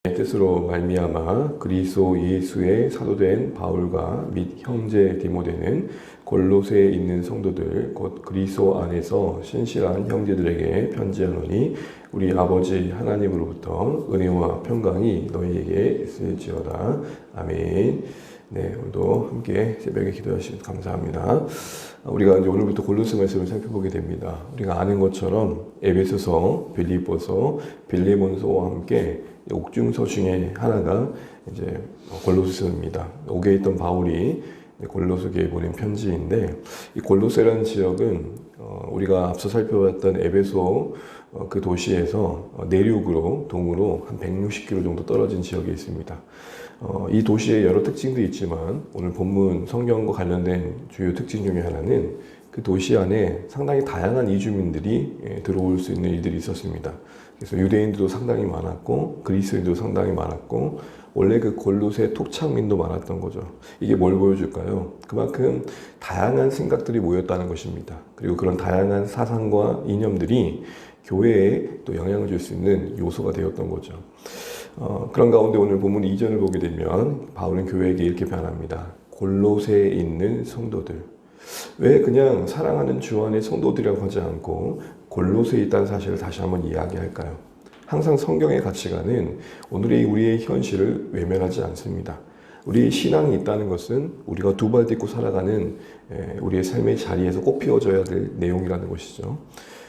뜻으로 말미암아 그리스도 예수의 사도된 바울과 및 형제 디모데는 골로새에 있는 성도들 곧 그리스도 안에서 신실한 형제들에게 편지하노니 우리 아버지 하나님으로부터 은혜와 평강이 너희에게 있을지어다. 아멘. 네, 오늘도 함께 새벽에 기도하시면 감사합니다. 우리가 이제 오늘부터 골로새 말씀을 살펴보게 됩니다. 우리가 아는 것처럼 에베소서, 빌립보서, 빌레몬서와 함께 옥중서 중에 하나가 이제 골로새서입니다. 옥에 있던 바울이 골로새에 보낸 편지인데, 이 골로새라는 지역은 우리가 앞서 살펴봤던 에베소 그 도시에서 내륙으로 동으로 한 160km 정도 떨어진 지역에 있습니다. 이 도시에 여러 특징도 있지만 오늘 본문 성경과 관련된 주요 특징 중에 하나는 그 도시 안에 상당히 다양한 이주민들이 들어올 수 있는 일들이 있었습니다. 그래서 유대인들도 상당히 많았고 그리스인도 상당히 많았고 원래 그 골로새 토착민도 많았던 거죠. 이게 뭘 보여줄까요? 그만큼 다양한 생각들이 모였다는 것입니다. 그리고 그런 다양한 사상과 이념들이 교회에 또 영향을 줄 수 있는 요소가 되었던 거죠. 그런 가운데 오늘 본문 2절을 보게 되면 바울은 교회에게 이렇게 변합니다. 골로새에 있는 성도들. 왜 그냥 사랑하는 주 안의 성도들이라고 하지 않고 골로새에 있다는 사실을 다시 한번 이야기할까요? 항상 성경의 가치관은 오늘의 우리의 현실을 외면하지 않습니다. 우리의 신앙이 있다는 것은 우리가 두 발 딛고 살아가는 우리의 삶의 자리에서 꼭 피워져야 될 내용이라는 것이죠.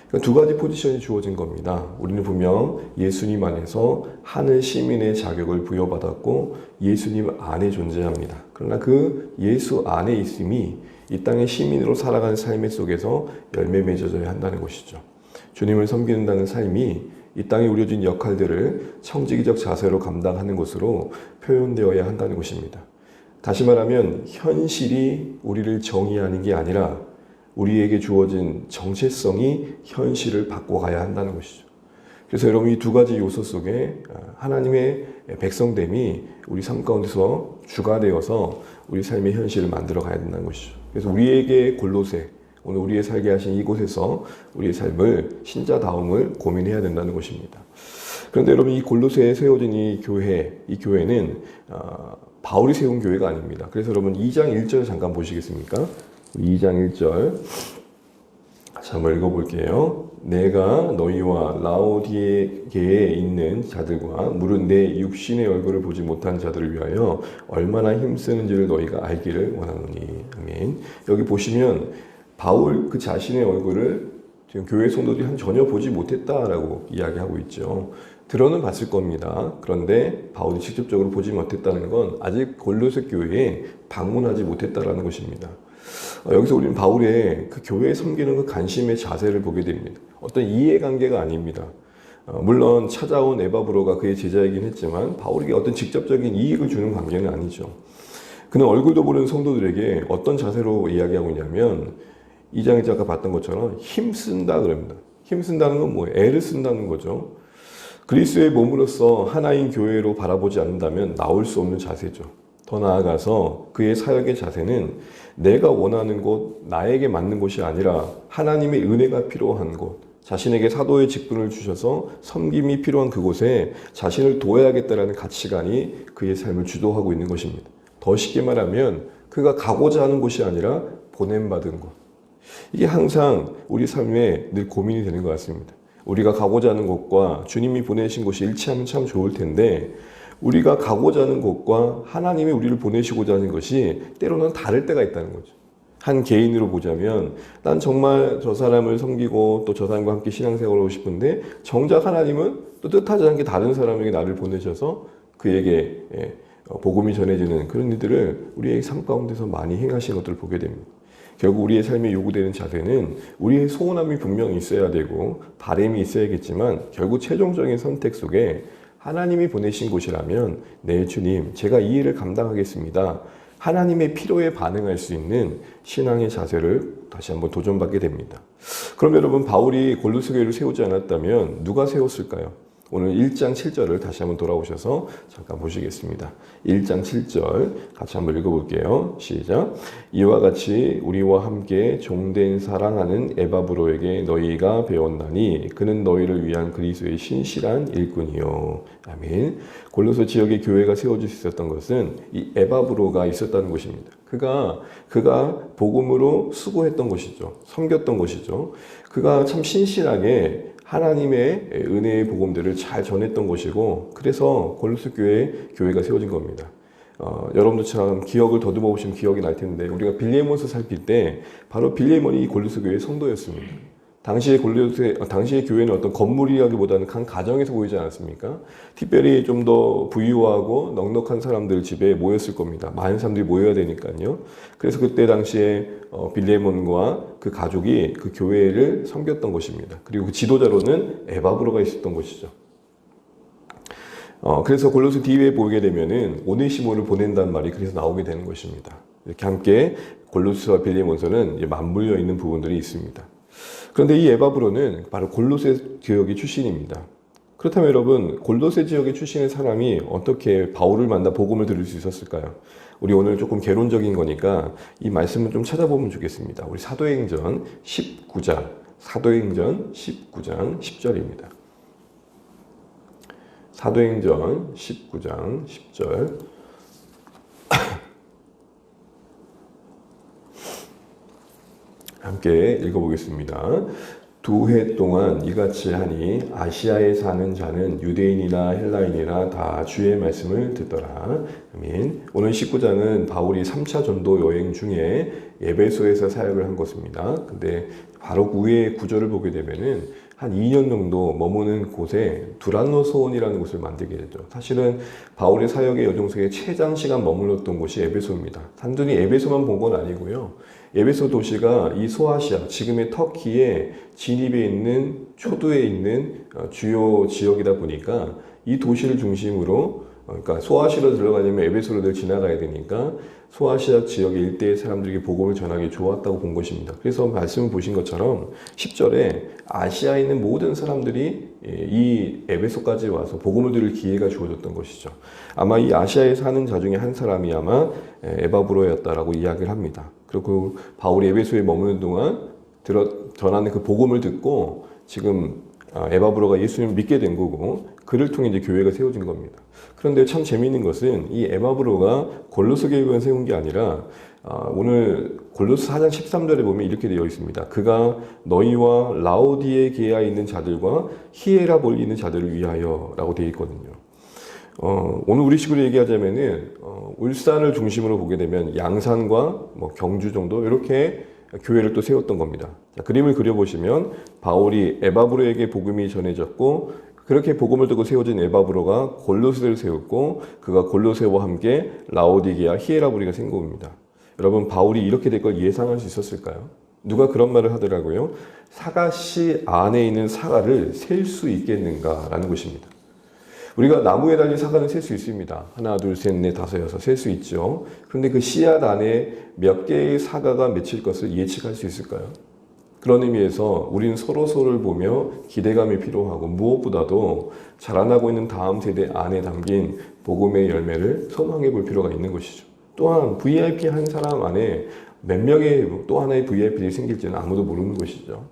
그러니까 두 가지 포지션이 주어진 겁니다. 우리는 분명 예수님 안에서 하늘 시민의 자격을 부여받았고 예수님 안에 존재합니다. 그러나 그 예수 안에 있음이 이 땅의 시민으로 살아가는 삶의 속에서 열매 맺어져야 한다는 것이죠. 주님을 섬기는다는 삶이 이 땅에 우려진 역할들을 청지기적 자세로 감당하는 것으로 표현되어야 한다는 것입니다. 다시 말하면 현실이 우리를 정의하는 게 아니라 우리에게 주어진 정체성이 현실을 바꿔가야 한다는 것이죠. 그래서 여러분 이 두 가지 요소 속에 하나님의 백성됨이 우리 삶 가운데서 주가 되어서 우리 삶의 현실을 만들어 가야 된다는 것이죠. 그래서 우리에게 골로새, 오늘 우리의 살게 하신 이곳에서 우리의 삶을 신자다움을 고민해야 된다는 것입니다. 그런데 여러분 이 골로새에 세워진 이 교회는 바울이 세운 교회가 아닙니다. 그래서 여러분 2장 1절 잠깐 보시겠습니까? 2장 1절 다시 한번 읽어볼게요. 내가 너희와 라오디게에 있는 자들과 무릇 내 육신의 얼굴을 보지 못한 자들을 위하여 얼마나 힘쓰는지를 너희가 알기를 원하노니. 아멘. 여기 보시면 바울 그 자신의 얼굴을 지금 교회 성도들이 전혀 보지 못했다라고 이야기하고 있죠. 들어는 봤을 겁니다. 그런데 바울이 직접적으로 보지 못했다는 건 아직 골로새 교회에 방문하지 못했다라는 것입니다. 여기서 우리는 바울의 그 교회에 섬기는 그 관심의 자세를 보게 됩니다. 어떤 이해관계가 아닙니다. 물론 찾아온 에바브로가 그의 제자이긴 했지만 바울에게 어떤 직접적인 이익을 주는 관계는 아니죠. 그는 얼굴도 모르는 성도들에게 어떤 자세로 이야기하고 있냐면 2장에서 아까 봤던 것처럼 힘쓴다 그럽니다. 힘쓴다는 건 뭐예요? 애를 쓴다는 거죠. 그리스도의 몸으로서 하나인 교회로 바라보지 않는다면 나올 수 없는 자세죠. 더 나아가서 그의 사역의 자세는 내가 원하는 곳, 나에게 맞는 곳이 아니라 하나님의 은혜가 필요한 곳, 자신에게 사도의 직분을 주셔서 섬김이 필요한 그곳에 자신을 둬야겠다라는 가치관이 그의 삶을 주도하고 있는 것입니다. 더 쉽게 말하면 그가 가고자 하는 곳이 아니라 보냄받은 곳. 이게 항상 우리 삶에 늘 고민이 되는 것 같습니다. 우리가 가고자 하는 곳과 주님이 보내신 곳이 일치하면 참 좋을 텐데 우리가 가고자 하는 곳과 하나님이 우리를 보내시고자 하는 것이 때로는 다를 때가 있다는 거죠. 한 개인으로 보자면 난 정말 저 사람을 섬기고 또 저 사람과 함께 신앙생활을 하고 싶은데 정작 하나님은 또 뜻하지 않게 다른 사람에게 나를 보내셔서 그에게 복음이 전해지는 그런 일들을 우리의 삶 가운데서 많이 행하신 것들을 보게 됩니다. 결국 우리의 삶에 요구되는 자세는 우리의 소원함이 분명히 있어야 되고 바람이 있어야겠지만 결국 최종적인 선택 속에 하나님이 보내신 곳이라면 네 주님 제가 이 일을 감당하겠습니다. 하나님의 필요에 반응할 수 있는 신앙의 자세를 다시 한번 도전받게 됩니다. 그럼 여러분 바울이 골로새 교회를 세우지 않았다면 누가 세웠을까요? 오늘 1장 7절을 다시 한번 돌아오셔서 잠깐 보시겠습니다. 1장 7절 같이 한번 읽어볼게요. 시작. 이와 같이 우리와 함께 종된 사랑하는 에바브로에게 너희가 배웠나니 그는 너희를 위한 그리스도의 신실한 일꾼이요. 아멘. 골로새 지역에 교회가 세워질 수 있었던 것은 이 에바브로가 있었다는 것입니다. 그가 복음으로 수고했던 것이죠. 섬겼던 것이죠. 그가 참 신실하게 하나님의 은혜의 복음들을 잘 전했던 것이고, 그래서 골로새 교회가 세워진 겁니다. 여러분도 참 기억을 더듬어 보시면 기억이 날 텐데, 우리가 빌레몬서 살필 때 바로 빌레몬이 골로새 교회의 성도였습니다. 당시의 교회는 어떤 건물이라기보다는 한 가정에서 보이지 않았습니까? 특별히 좀 더 부유하고 넉넉한 사람들 집에 모였을 겁니다. 많은 사람들이 모여야 되니까요. 그래서 그때 당시에 빌레몬과 그 가족이 그 교회를 섬겼던 것입니다. 그리고 그 지도자로는 에바브로가 있었던 것이죠. 그래서 골로새 뒤에 보게 되면은 오네시모를 보낸다는 말이 그래서 나오게 되는 것입니다. 이렇게 함께 골로새와 빌레몬서는 맞물려 있는 부분들이 있습니다. 그런데 이 에바브로는 바로 골로새 지역의 출신입니다. 그렇다면 여러분, 골로새 지역의 출신의 사람이 어떻게 바울을 만나 복음을 들을 수 있었을까요? 우리 오늘 조금 개론적인 거니까 이 말씀을 좀 찾아보면 좋겠습니다. 우리 사도행전 19장 10절입니다. 사도행전 19장 10절. 함께 읽어보겠습니다. 2해 동안 이같이 하니 아시아에 사는 자는 유대인이나 헬라인이나 다 주의 말씀을 듣더라. 아멘. 오늘 19장은 바울이 3차 전도 여행 중에 에베소에서 사역을 한 것입니다. 근데 바로 위의 구절을 보게 되면은 한 2년 정도 머무는 곳에 두란노소원이라는 곳을 만들게 되죠. 사실은 바울의 사역의 여정 속에 최장시간 머물렀던 곳이 에베소입니다. 단순히 에베소만 본 건 아니고요. 에베소 도시가 이 소아시아, 지금의 터키의 진입에 있는 초두에 있는 주요 지역이다 보니까 이 도시를 중심으로, 그러니까 소아시아로 들어가려면 에베소로 늘 지나가야 되니까 소아시아 지역 일대의 사람들에게 복음을 전하기 좋았다고 본 것입니다. 그래서 말씀을 보신 것처럼 10절에 아시아에 있는 모든 사람들이 이 에베소까지 와서 복음을 들을 기회가 주어졌던 것이죠. 아마 이 아시아에 사는 자 중에 한 사람이 아마 에바브로였다라고 이야기를 합니다. 그리고 바울이 에베소에 머무는 동안 전하는 그 복음을 듣고 지금 에바브로가 예수님을 믿게 된 거고, 그를 통해 이제 교회가 세워진 겁니다. 그런데 참 재미있는 것은 이 에바브로가 골로새 교회만 세운 게 아니라 오늘 골로새 4장 13절에 보면 이렇게 되어 있습니다. 그가 너희와 라오디게아에 있는 자들과 히에라볼리에 있는 자들을 위하여 라고 되어 있거든요. 오늘 우리 식으로 얘기하자면은 울산을 중심으로 보게 되면 양산과 경주 정도 이렇게 교회를 또 세웠던 겁니다. 자, 그림을 그려보시면 바울이 에바브로에게 복음이 전해졌고, 그렇게 복음을 듣고 세워진 에바브로가 골로새를 세웠고, 그가 골로새와 함께 라오디게아, 히에라볼리가 생긴 겁니다. 여러분, 바울이 이렇게 될 걸 예상할 수 있었을까요? 누가 그런 말을 하더라고요. 사가씨 안에 있는 사과를 셀 수 있겠는가라는 것입니다. 우리가 나무에 달린 사과는 셀 수 있습니다. 하나, 둘, 셋, 넷, 다섯, 여섯 셀 수 있죠. 그런데 그 씨앗 안에 몇 개의 사과가 맺힐 것을 예측할 수 있을까요? 그런 의미에서 우리는 서로를 보며 기대감이 필요하고, 무엇보다도 자라나고 있는 다음 세대 안에 담긴 복음의 열매를 소망해 볼 필요가 있는 것이죠. 또한 VIP 한 사람 안에 몇 명의 또 하나의 VIP들이 생길지는 아무도 모르는 것이죠.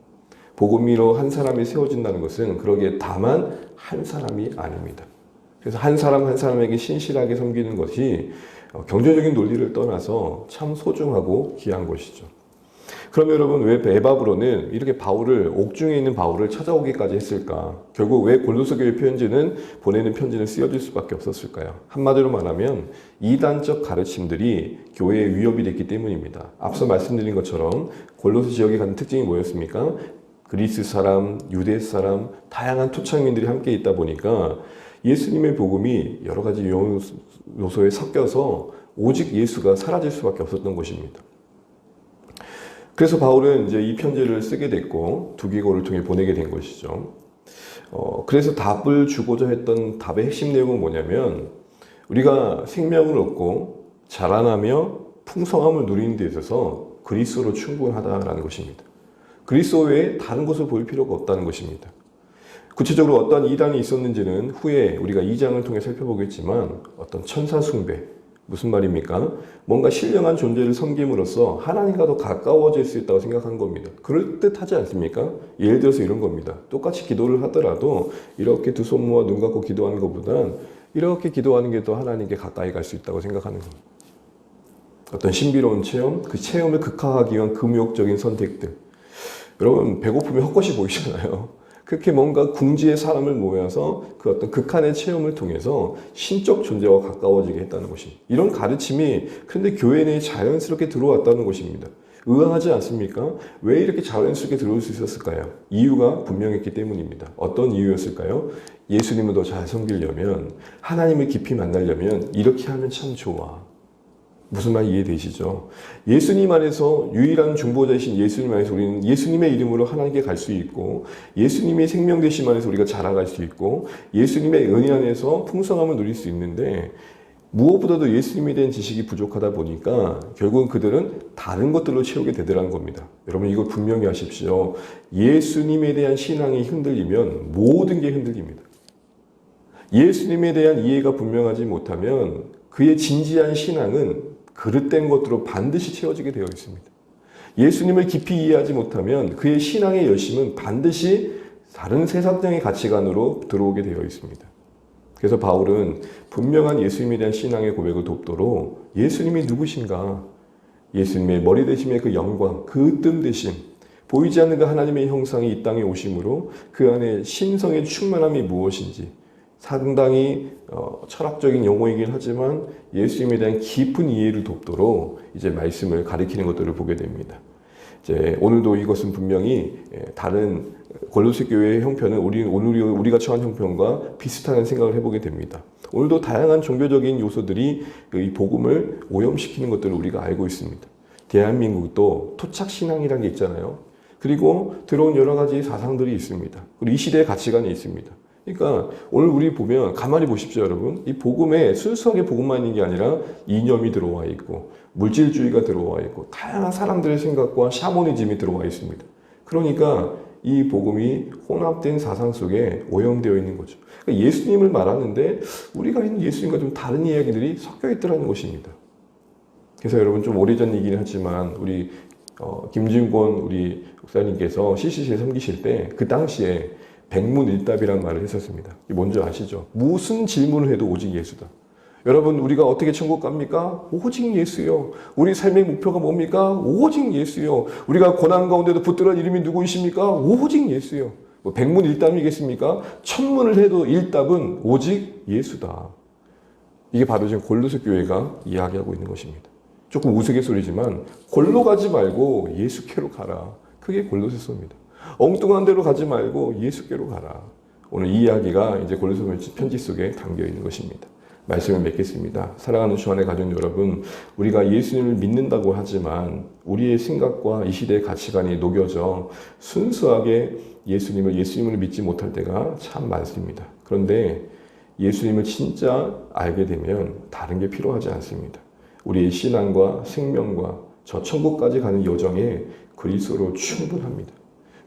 복음으로 한 사람이 세워진다는 것은 그러기에 다만 한 사람이 아닙니다. 그래서 한 사람 한 사람에게 신실하게 섬기는 것이 경제적인 논리를 떠나서 참 소중하고 귀한 것이죠. 그럼 여러분, 왜 에바브로는 이렇게 옥중에 있는 바울을 찾아오기까지 했을까? 결국 왜 골로새 교회 보내는 편지는 쓰여질 수밖에 없었을까요? 한마디로 말하면 이단적 가르침들이 교회에 위협이 됐기 때문입니다. 앞서 말씀드린 것처럼 골로새 지역에 가는 특징이 뭐였습니까? 그리스 사람, 유대 사람, 다양한 토착민들이 함께 있다 보니까 예수님의 복음이 여러 가지 요소에 섞여서 오직 예수가 사라질 수밖에 없었던 것입니다. 그래서 바울은 이제 이 편지를 쓰게 됐고 두기고를 통해 보내게 된 것이죠. 그래서 답을 주고자 했던 답의 핵심 내용은 뭐냐면, 우리가 생명을 얻고 자라나며 풍성함을 누리는 데 있어서 그리스도로 충분하다라는 것입니다. 그리스도 외에 다른 것을 볼 필요가 없다는 것입니다. 구체적으로 어떤 이단이 있었는지는 후에 우리가 2장을 통해 살펴보겠지만 어떤 천사 숭배, 무슨 말입니까? 뭔가 신령한 존재를 섬김으로써 하나님과 더 가까워질 수 있다고 생각한 겁니다. 그럴듯하지 않습니까? 예를 들어서 이런 겁니다. 똑같이 기도를 하더라도 이렇게 두 손 모아 눈 감고 기도하는 것보단 이렇게 기도하는 게 더 하나님께 가까이 갈 수 있다고 생각하는 겁니다. 어떤 신비로운 체험, 그 체험을 극화하기 위한 금욕적인 선택들. 여러분, 배고프면 헛것이 보이잖아요. 그렇게 뭔가 궁지의 사람을 모여서 그 어떤 극한의 체험을 통해서 신적 존재와 가까워지게 했다는 것입니다. 이런 가르침이 그런데 교회 내에 자연스럽게 들어왔다는 것입니다. 의아하지 않습니까? 왜 이렇게 자연스럽게 들어올 수 있었을까요? 이유가 분명했기 때문입니다. 어떤 이유였을까요? 예수님을 더 잘 섬기려면, 하나님을 깊이 만나려면 이렇게 하면 참 좋아. 무슨 말 이해되시죠? 예수님 안에서 유일한 중보자이신 예수님 안에서 우리는 예수님의 이름으로 하나님께 갈 수 있고, 예수님의 생명 되심 안에서 우리가 자라갈 수 있고, 예수님의 은혜 안에서 풍성함을 누릴 수 있는데, 무엇보다도 예수님에 대한 지식이 부족하다 보니까 결국은 그들은 다른 것들로 채우게 되더라는 겁니다. 여러분, 이거 분명히 하십시오. 예수님에 대한 신앙이 흔들리면 모든 게 흔들립니다. 예수님에 대한 이해가 분명하지 못하면 그의 진지한 신앙은 그릇된 것으로 반드시 채워지게 되어 있습니다. 예수님을 깊이 이해하지 못하면 그의 신앙의 열심은 반드시 다른 세상적인 가치관으로 들어오게 되어 있습니다. 그래서 바울은 분명한 예수님에 대한 신앙의 고백을 돕도록 예수님이 누구신가? 예수님의 머리 되심의 그 영광, 그 뜸 되심, 보이지 않는 그 하나님의 형상이 이 땅에 오심으로 그 안에 신성의 충만함이 무엇인지 상당히 철학적인 용어이긴 하지만 예수님에 대한 깊은 이해를 돕도록 이제 말씀을 가리키는 것들을 보게 됩니다. 이제 오늘도 이것은 분명히 다른 골로새 교회의 형편은 우리가 처한 형편과 비슷한 생각을 해보게 됩니다. 오늘도 다양한 종교적인 요소들이 이 복음을 오염시키는 것들을 우리가 알고 있습니다. 대한민국도 토착신앙이라는 게 있잖아요. 그리고 들어온 여러 가지 사상들이 있습니다. 그리고 이 시대의 가치관이 있습니다. 그러니까 오늘 우리 보면 가만히 보십시오, 여러분. 이 복음에 순수하게 복음만 있는 게 아니라 이념이 들어와 있고 물질주의가 들어와 있고 다양한 사람들의 생각과 샤머니즘이 들어와 있습니다. 그러니까 이 복음이 혼합된 사상 속에 오염되어 있는 거죠. 그러니까 예수님을 말하는데 우리가 있는 예수님과 좀 다른 이야기들이 섞여 있더라는 것입니다. 그래서 여러분, 좀 오래전 얘기는 하지만 우리 김진권 우리 목사님께서 CCC에 섬기실 때 그 당시에 백문일답이라는 말을 했었습니다. 뭔지 아시죠? 무슨 질문을 해도 오직 예수다. 여러분, 우리가 어떻게 천국 갑니까? 오직 예수요. 우리 삶의 목표가 뭡니까? 오직 예수요. 우리가 고난 가운데도 붙들은 이름이 누구이십니까? 오직 예수요. 뭐 백문일답이겠습니까? 천문을 해도 일답은 오직 예수다. 이게 바로 지금 골로새 교회가 이야기하고 있는 것입니다. 조금 우스갯소리지만 골로 가지 말고 예수께로 가라. 그게 골로새서입니다. 엉뚱한 데로 가지 말고 예수께로 가라. 오늘 이 이야기가 이제 골로새 편지 속에 담겨 있는 것입니다. 말씀을 맺겠습니다. 사랑하는 주안의 가족 여러분, 우리가 예수님을 믿는다고 하지만 우리의 생각과 이 시대의 가치관이 녹여져 순수하게 예수님을 믿지 못할 때가 참 많습니다. 그런데 예수님을 진짜 알게 되면 다른 게 필요하지 않습니다. 우리의 신앙과 생명과 저 천국까지 가는 여정에 그리스도로 충분합니다.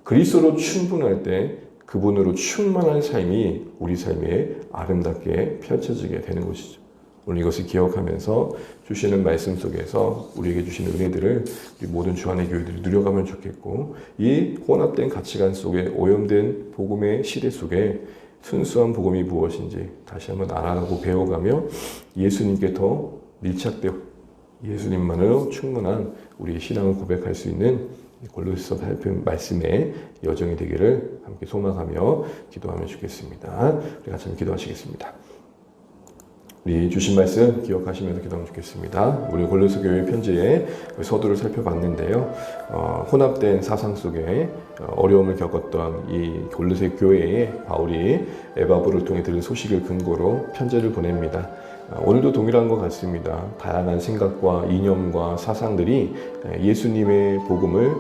그리스도로 충분할 때 그분으로 충만한 삶이 우리 삶에 아름답게 펼쳐지게 되는 것이죠. 오늘 이것을 기억하면서 주시는 말씀 속에서 우리에게 주시는 은혜들을 우리 모든 주안의 교회들이 누려가면 좋겠고, 이 혼합된 가치관 속에 오염된 복음의 시대 속에 순수한 복음이 무엇인지 다시 한번 알아가고 배워가며 예수님께 더 밀착되어 예수님만으로 충분한 우리의 신앙을 고백할 수 있는 골로새서 살핀 말씀의 여정이 되기를 함께 소망하며 기도하면 좋겠습니다. 우리 같이 한번 기도하시겠습니다. 우리 주신 말씀 기억하시면서 기도하면 좋겠습니다. 우리 골로새 교회 편지의 서두를 살펴봤는데요. 혼합된 사상 속에 어려움을 겪었던 이 골로새 교회에 바울이 에바브를 통해 들은 소식을 근거로 편지를 보냅니다. 오늘도 동일한 것 같습니다. 다양한 생각과 이념과 사상들이 예수님의 복음을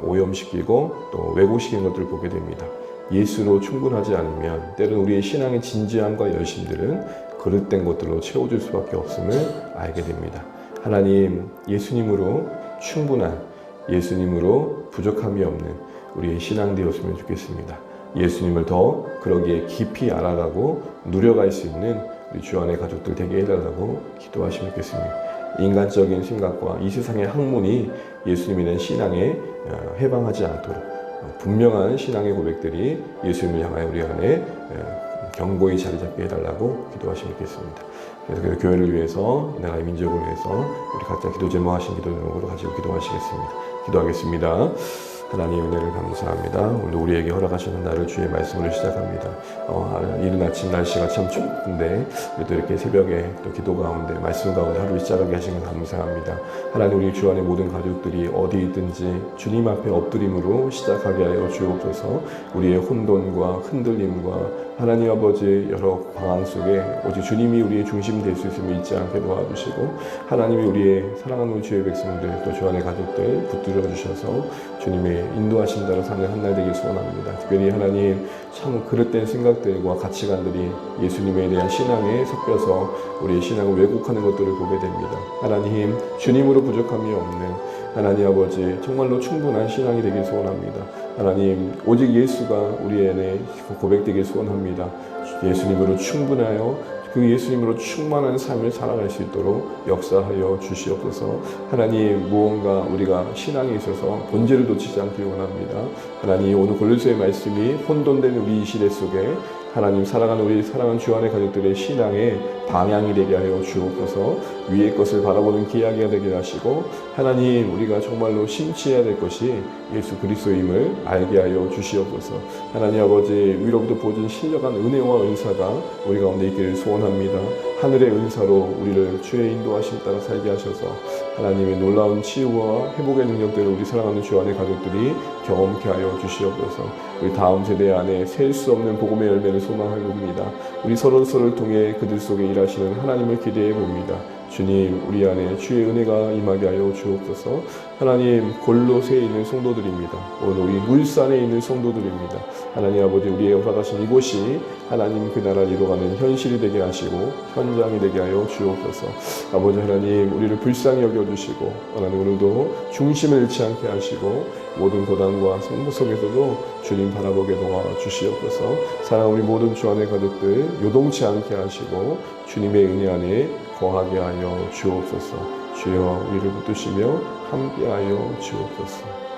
오염시키고 또 왜곡시키는 것들을 보게 됩니다. 예수로 충분하지 않으면 때로는 우리의 신앙의 진지함과 열심들은 그릇된 것들로 채워질 수밖에 없음을 알게 됩니다. 하나님, 예수님으로 충분한, 예수님으로 부족함이 없는 우리의 신앙 되었으면 좋겠습니다. 예수님을 더 그러기에 깊이 알아가고 누려갈 수 있는 우리 주 안의 가족들 되게 해달라고 기도하시면 좋겠습니다. 인간적인 생각과 이 세상의 학문이 예수님에 대한 신앙에 해방하지 않도록 분명한 신앙의 고백들이 예수님을 향하여 우리 안에 견고히 자리 잡게 해달라고 기도하시면 좋겠습니다. 그래서 교회를 위해서, 이 나라의 민족을 위해서 우리 각자 기도 제목하신 기도 제목으로 가지고 기도하시겠습니다. 기도하겠습니다. 하나님 은혜를 감사합니다. 오늘 우리에게 허락하시는 날을 주의 말씀으로 시작합니다. 이른 아침 날씨가 참 춥던데 그래도 이렇게 새벽에 또 기도 가운데 말씀 가운데 하루를 시작하게 하신 것 감사합니다. 하나님 우리 주 안의 모든 가족들이 어디 있든지 주님 앞에 엎드림으로 시작하게 하여 주옵소서. 우리의 혼돈과 흔들림과 하나님 아버지 여러 방황 속에 오직 주님이 우리의 중심이 될 수 있음을 잊지 않게 도와주시고 하나님이 우리의 사랑하는 우리 주의 백성들 또 주 안의 가족들 붙들어 주셔서 주님의 인도하신 대로 사는 한날 되길 소원합니다. 특별히 하나님 참 그릇된 생각들과 가치관들이 예수님에 대한 신앙에 섞여서 우리의 신앙을 왜곡하는 것들을 보게 됩니다. 하나님 주님으로 부족함이 없는 하나님 아버지 정말로 충분한 신앙이 되길 소원합니다. 하나님 오직 예수가 우리 안에 고백되길 소원합니다. 예수님으로 충분하여 그 예수님으로 충만한 삶을 살아갈 수 있도록 역사하여 주시옵소서. 하나님 무언가 우리가 신앙에 있어서 본질을 놓치지 않길 원합니다. 하나님 오늘 골로새의 말씀이 혼돈된 우리 이 시대 속에 하나님 사랑하는 우리 사랑하는 주 안의 가족들의 신앙의 방향이 되게 하여 주옵소서. 위의 것을 바라보는 기약이 되게 하시고 하나님 우리가 정말로 심취해야 될 것이 예수 그리스도임을 알게 하여 주시옵소서. 하나님 아버지 위로부터 보여준 신령한 은혜와 은사가 우리 가운데 있기를 소원합니다. 하늘의 은사로 우리를 주의 인도하심 따라 살게 하셔서 하나님의 놀라운 치유와 회복의 능력들을 우리 사랑하는 주 안의 가족들이 경험케 하여 주시옵소서. 우리 다음 세대 안에 셀 수 없는 복음의 열매를 소망해 봅니다. 우리 서로서로를 통해 그들 속에 일하시는 하나님을 기대해 봅니다. 주님 우리 안에 주의 은혜가 임하게 하여 주옵소서. 하나님 골로새에 있는 성도들입니다. 오늘 우리 물산에 있는 성도들입니다. 하나님 아버지 우리의 허락하신 이곳이 하나님 그 나라를 이루어가는 현실이 되게 하시고 현장이 되게 하여 주옵소서. 아버지 하나님 우리를 불쌍히 여겨주시고 하나님 오늘도 중심을 잃지 않게 하시고 모든 고단과 성도 속에서도 주님 바라보게 도와주시옵소서. 사랑하는 우리 모든 주 안의 가족들 요동치 않게 하시고 주님의 은혜 안에 거하게 하여 주옵소서. 주여 우리를 붙드시며 함께하여 주옵소서.